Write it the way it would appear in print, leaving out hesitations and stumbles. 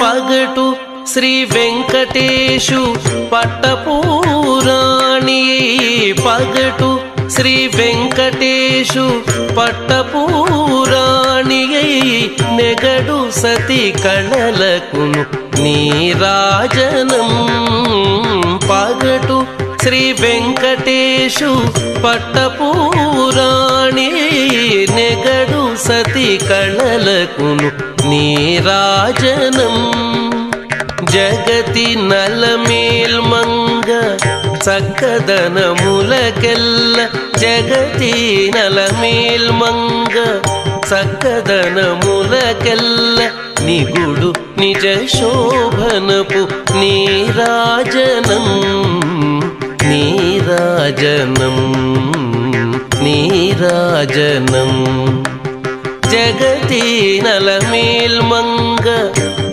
పగటు శ్రీ వెంకటేశు పట్టపూరాణి పగటు శ్రీ వెంకటేశు పట్టపూరాణి నెగడు సతి కళలకును నీరాజనం పగటు శ్రీ వెంకటేశు పట్టపూరాణి నెగడు సతి కళలకును నీరాజనం జగతి నలమేల్మంగ చక్కదనములకెల్ల జగతి నలమేల్మంగ చక్కదనములకెల్ల నిగుడు నిజ శోభనపు నీరాజనం నీరాజనం నీరాజనం జగతి నలమేల్మంగ